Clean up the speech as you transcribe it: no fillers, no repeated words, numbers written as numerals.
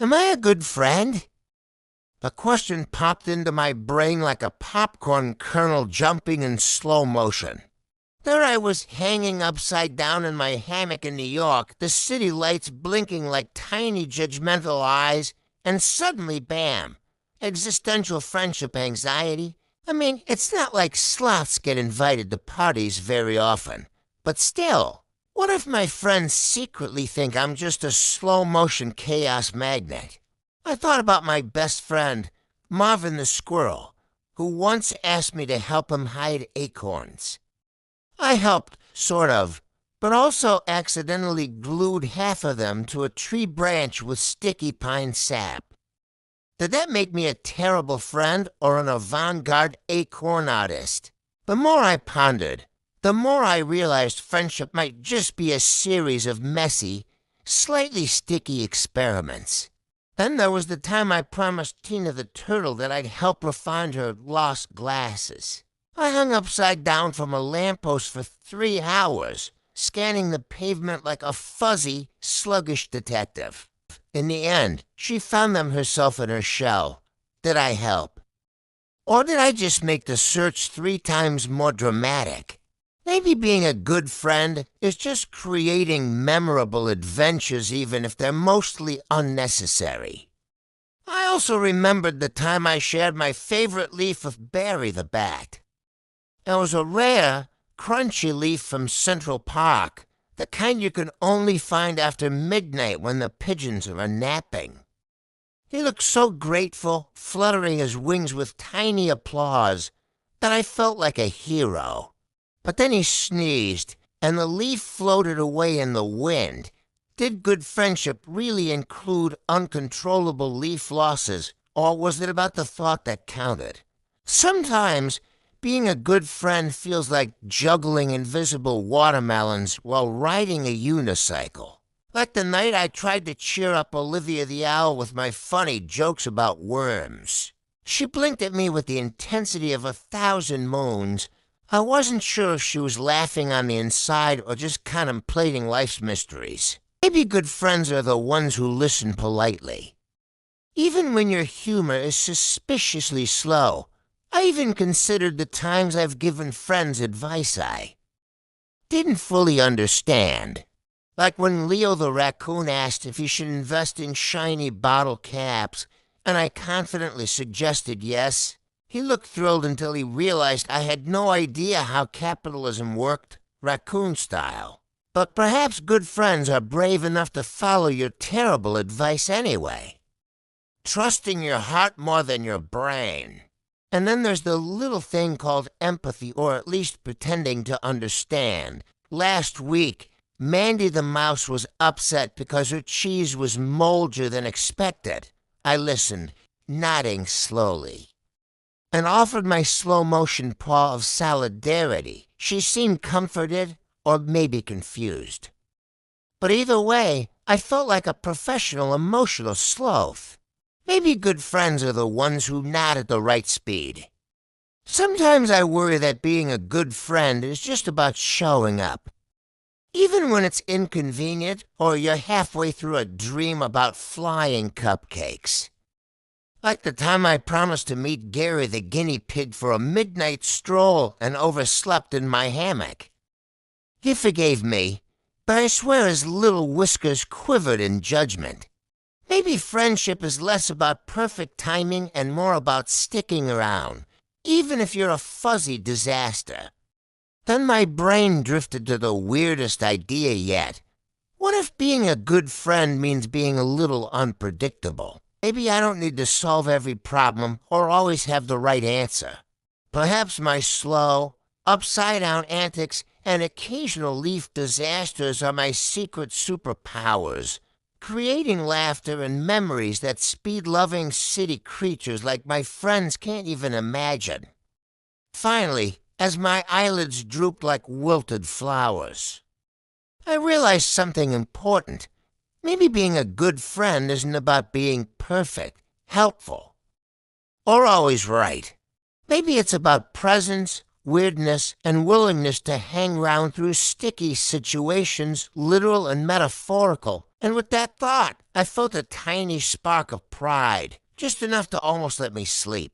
Am I a good friend? The question popped into my brain like a popcorn kernel jumping in slow motion. There I was hanging upside down in my hammock in New York, the city lights blinking like tiny judgmental eyes, and suddenly, bam, existential friendship anxiety. I mean, it's not like sloths get invited to parties very often. But still, what if my friends secretly think I'm just a slow-motion chaos magnet? I thought about my best friend, Marvin the squirrel, who once asked me to help him hide acorns. I helped, sort of, but also accidentally glued half of them to a tree branch with sticky pine sap. Did that make me a terrible friend or an avant-garde acorn artist? The more I pondered, the more I realized friendship might just be a series of messy, slightly sticky experiments. Then there was the time I promised Tina the turtle that I'd help her find her lost glasses. I hung upside down from a lamppost for 3 hours, scanning the pavement like a fuzzy, sluggish detective. In the end, she found them herself in her shell. Did I help? Or did I just make the search 3 times more dramatic? Maybe being a good friend is just creating memorable adventures even if they're mostly unnecessary. I also remembered the time I shared my favorite leaf with Barry the bat. It was a rare, crunchy leaf from Central Park, the kind you can only find after midnight when the pigeons are napping. He looked so grateful, fluttering his wings with tiny applause, that I felt like a hero. But then he sneezed, and the leaf floated away in the wind. Did good friendship really include uncontrollable leaf losses, or was it about the thought that counted? Sometimes, being a good friend feels like juggling invisible watermelons while riding a unicycle. Like the night I tried to cheer up Olivia the owl with my funny jokes about worms. She blinked at me with the intensity of 1,000 moons. I wasn't sure if she was laughing on the inside or just contemplating life's mysteries. Maybe good friends are the ones who listen politely. Even when your humor is suspiciously slow, I even considered the times I've given friends advice I didn't fully understand. Like when Leo the raccoon asked if he should invest in shiny bottle caps, and I confidently suggested yes. He looked thrilled until he realized I had no idea how capitalism worked, raccoon style. But perhaps good friends are brave enough to follow your terrible advice anyway. Trusting your heart more than your brain. And then there's the little thing called empathy, or at least pretending to understand. Last week, Mandy the mouse was upset because her cheese was moldier than expected. I listened, nodding slowly, and offered my slow-motion paw of solidarity. She seemed comforted, or maybe confused. But either way, I felt like a professional emotional sloth. Maybe good friends are the ones who nod at the right speed. Sometimes I worry that being a good friend is just about showing up. Even when it's inconvenient, or you're halfway through a dream about flying cupcakes. Like the time I promised to meet Gary the guinea pig for a midnight stroll and overslept in my hammock. He forgave me, but I swear his little whiskers quivered in judgment. Maybe friendship is less about perfect timing and more about sticking around, even if you're a fuzzy disaster. Then my brain drifted to the weirdest idea yet. What if being a good friend means being a little unpredictable? Maybe I don't need to solve every problem or always have the right answer. Perhaps my slow, upside-down antics and occasional leaf disasters are my secret superpowers, creating laughter and memories that speed-loving city creatures like my friends can't even imagine. Finally, as my eyelids drooped like wilted flowers, I realized something important. Maybe being a good friend isn't about being perfect, helpful, or always right. Maybe it's about presence, weirdness, and willingness to hang around through sticky situations, literal and metaphorical, And with that thought, I felt a tiny spark of pride, just enough to almost let me sleep.